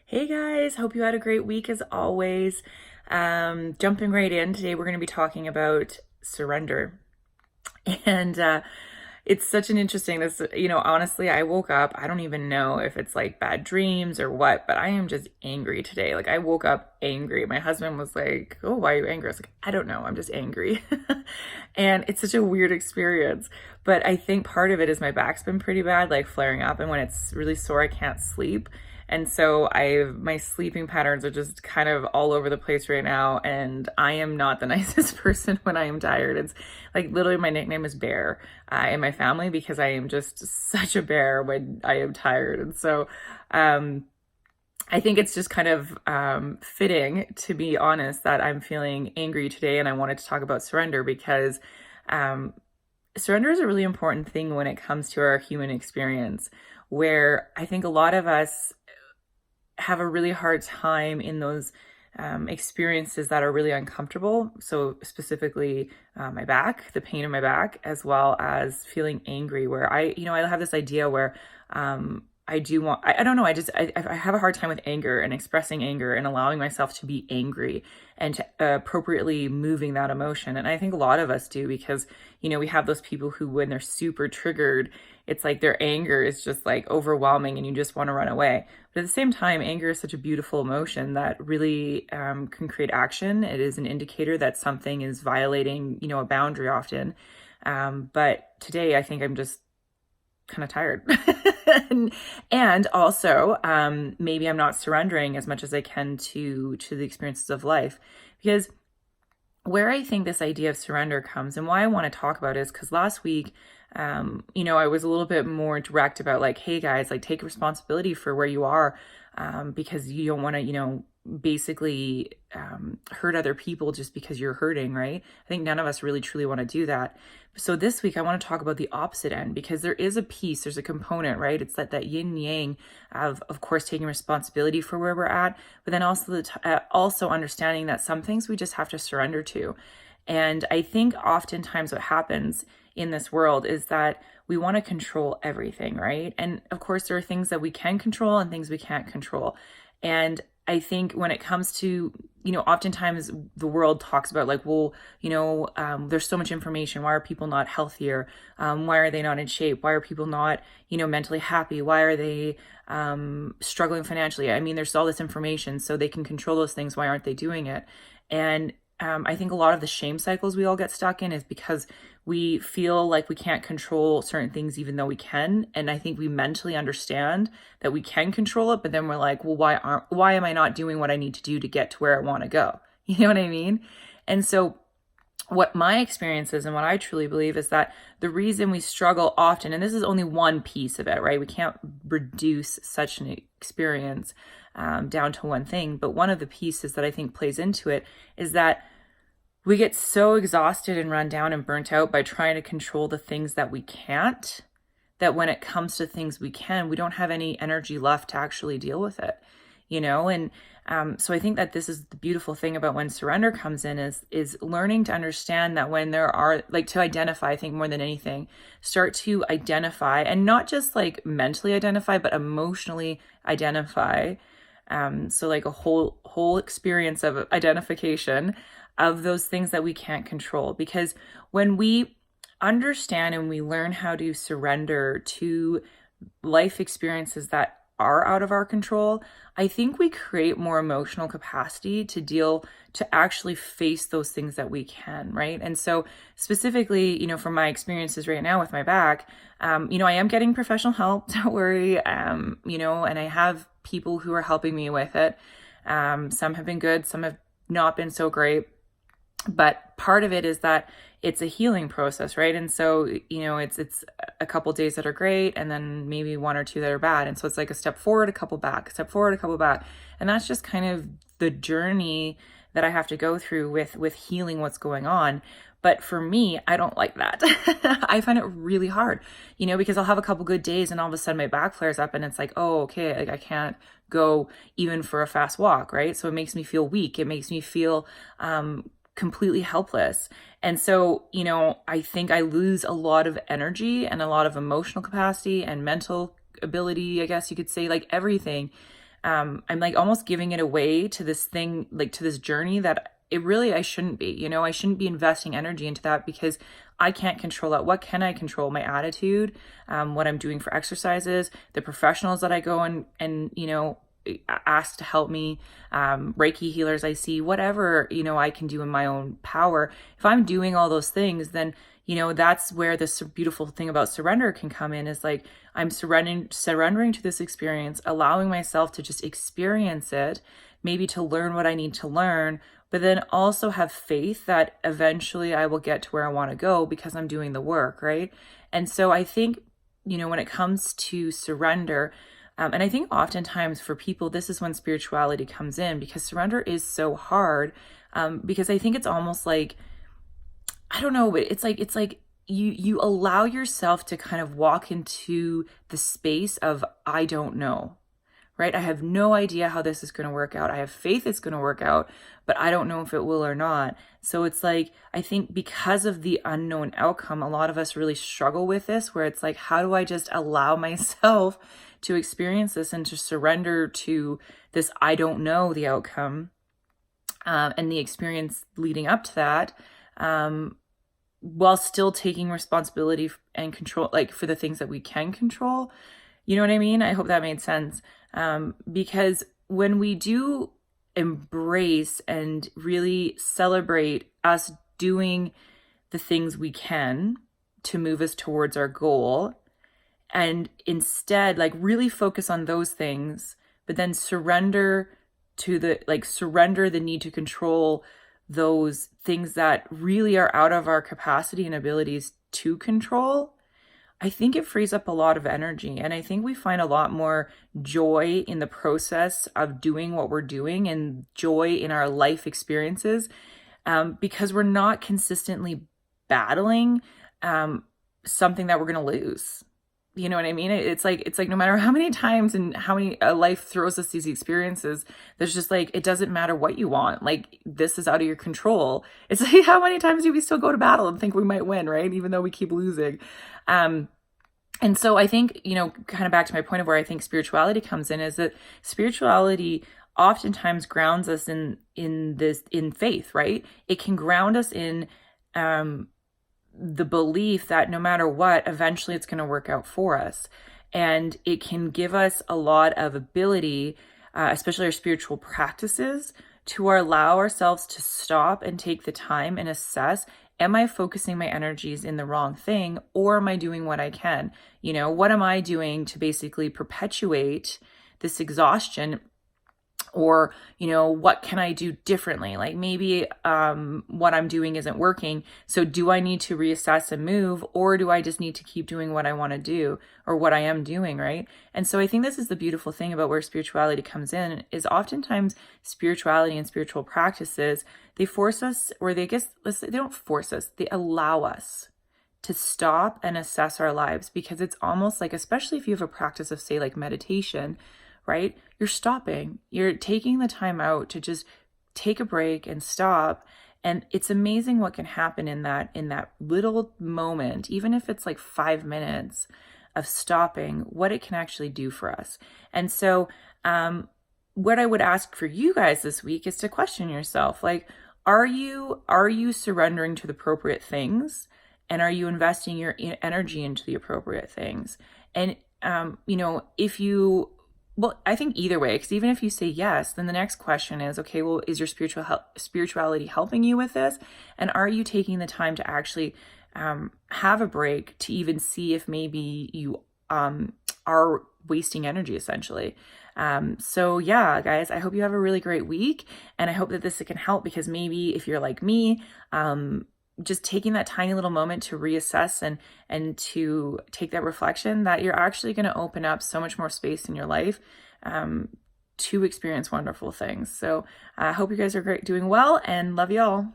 Hey guys, hope you had a great week as always. Jumping right in, today we're going to be talking about surrender. And it's such an interesting, honestly, I woke up, I don't even know if it's like bad dreams or what, but I am just angry today. Like I woke up angry. My husband was like, "Oh, why are you angry?" I was like, "I don't know, I'm just angry." And it's such a weird experience. But I think part of it is my back's been pretty bad, like flaring up. And when it's really sore, I can't sleep. And so my sleeping patterns are just kind of all over the place right now. And I am not the nicest person when I am tired. It's like literally my nickname is Bear in my family because I am just such a bear when I am tired. And so, I think it's just kind of fitting, to be honest, that I'm feeling angry today and I wanted to talk about surrender because um, surrender is a really important thing when it comes to our human experience, where I think a lot of us have a really hard time in those experiences that are really uncomfortable. So, specifically, my back, the pain in my back, as well as feeling angry, where I have this idea where I do want, I don't know, I have a hard time with anger and expressing anger and allowing myself to be angry and to appropriately moving that emotion. And I think a lot of us do because, we have those people who, when they're super triggered, it's like their anger is just like overwhelming and you just want to run away. But at the same time, anger is such a beautiful emotion that really can create action. It is an indicator that something is violating, a boundary often. But today, I think I'm just kind of tired. and also, maybe I'm not surrendering as much as I can to the experiences of life. Because where I think this idea of surrender comes and why I want to talk about it is because last week, I was a little bit more direct about like, hey guys, like take responsibility for where you are, because you don't want to, basically hurt other people just because you're hurting, right? I think none of us really truly want to do that. So this week I want to talk about the opposite end because there is a piece, there's a component, right? It's that yin yang of course taking responsibility for where we're at, but then also also understanding that some things we just have to surrender to. And I think oftentimes what happens in this world is that we want to control everything, right? And of course, there are things that we can control and things we can't control. And I think when it comes to, oftentimes the world talks about like, well, there's so much information. Why are people not healthier? Why are they not in shape? Why are people not, mentally happy? Why are they struggling financially? I mean, there's all this information, so they can control those things. Why aren't they doing it? And I think a lot of the shame cycles we all get stuck in is because we feel like we can't control certain things even though we can. And I think we mentally understand that we can control it, but then we're like, well, why am I not doing what I need to do to get to where I want to go? You know what I mean? And so what my experience is and what I truly believe is that the reason we struggle often, and this is only one piece of it, right? We can't reduce such an experience down to one thing. But one of the pieces that I think plays into it is that we get so exhausted and run down and burnt out by trying to control the things that we can't, that when it comes to things we can, we don't have any energy left to actually deal with it, And so I think that this is the beautiful thing about when surrender comes in is learning to understand that when there are, like, to identify, I think more than anything, start to identify, and not just like mentally identify, but emotionally identify. So like a whole experience of identification of those things that we can't control. Because when we understand and we learn how to surrender to life experiences that are out of our control, I think we create more emotional capacity to actually face those things that we can, right? And so specifically, from my experiences right now with my back, I am getting professional help, don't worry, and I have people who are helping me with it. Some have been good, some have not been so great. But part of it is that it's a healing process, right? And so, it's a couple days that are great and then maybe one or two that are bad. And so it's like a step forward, a couple back, step forward, a couple back. And that's just kind of the journey that I have to go through with healing what's going on. But for me, I don't like that. I find it really hard, because I'll have a couple good days and all of a sudden my back flares up and it's like, oh, okay, like I can't go even for a fast walk, right? So it makes me feel weak. It makes me feel completely helpless. And so, I think I lose a lot of energy and a lot of emotional capacity and mental ability, I guess you could say, like everything, I'm like almost giving it away to this thing, like to this journey that I shouldn't be, I shouldn't be investing energy into that because I can't control that. What can I control? My attitude, what I'm doing for exercises, the professionals that I go and ask to help me, Reiki healers I see, whatever, I can do in my own power. If I'm doing all those things, then, that's where this beautiful thing about surrender can come in, is like, I'm surrendering to this experience, allowing myself to just experience it, maybe to learn what I need to learn, but then also have faith that eventually I will get to where I want to go because I'm doing the work, right? And so I think, when it comes to surrender, and I think oftentimes for people, this is when spirituality comes in, because surrender is so hard, because I think it's almost like, I don't know, but it's like you allow yourself to kind of walk into the space of, I don't know, right? I have no idea how this is going to work out. I have faith it's going to work out, but I don't know if it will or not. So it's like, I think because of the unknown outcome, a lot of us really struggle with this, where it's like, how do I just allow myself to experience this and to surrender to this, I don't know the outcome, and the experience leading up to that, while still taking responsibility and control, like for the things that we can control. You know what I mean? I hope that made sense. Because when we do embrace and really celebrate us doing the things we can to move us towards our goal, and instead like really focus on those things, but then surrender the need to control those things that really are out of our capacity and abilities to control, I think it frees up a lot of energy. And I think we find a lot more joy in the process of doing what we're doing, and joy in our life experiences, because we're not consistently battling something that we're going to lose. You know what I mean? It's like no matter how many times and how many life throws us these experiences, there's just like, it doesn't matter what you want. Like, this is out of your control. It's like, how many times do we still go to battle and think we might win, right? Even though we keep losing. And so I think, kind of back to my point of where I think spirituality comes in, is that spirituality oftentimes grounds us in faith, right? It can ground us in, the belief that no matter what, eventually it's going to work out for us. And it can give us a lot of ability, especially our spiritual practices, to allow ourselves to stop and take the time and assess, am I focusing my energies in the wrong thing, or am I doing what I can? What am I doing to basically perpetuate this exhaustion? Or, what can I do differently? Like maybe what I'm doing isn't working. So do I need to reassess and move, or do I just need to keep doing what I want to do, or what I am doing, right? And so I think this is the beautiful thing about where spirituality comes in, is oftentimes spirituality and spiritual practices, they force us, or they don't force us, they allow us to stop and assess our lives. Because it's almost like, especially if you have a practice of, say, like meditation, right? You're stopping, you're taking the time out to just take a break and stop. And it's amazing what can happen in that little moment, even if it's like 5 minutes of stopping, what it can actually do for us. And so, what I would ask for you guys this week is to question yourself. Like, are you surrendering to the appropriate things? And are you investing your energy into the appropriate things? And, well, I think either way, because even if you say yes, then the next question is, okay, well, is your spirituality helping you with this? And are you taking the time to actually have a break to even see if maybe you are wasting energy, essentially? So yeah, guys, I hope you have a really great week, and I hope that this can help, because maybe if you're like me, just taking that tiny little moment to reassess and to take that reflection, that you're actually going to open up so much more space in your life to experience wonderful things. So I hope you guys are doing well, and love you all.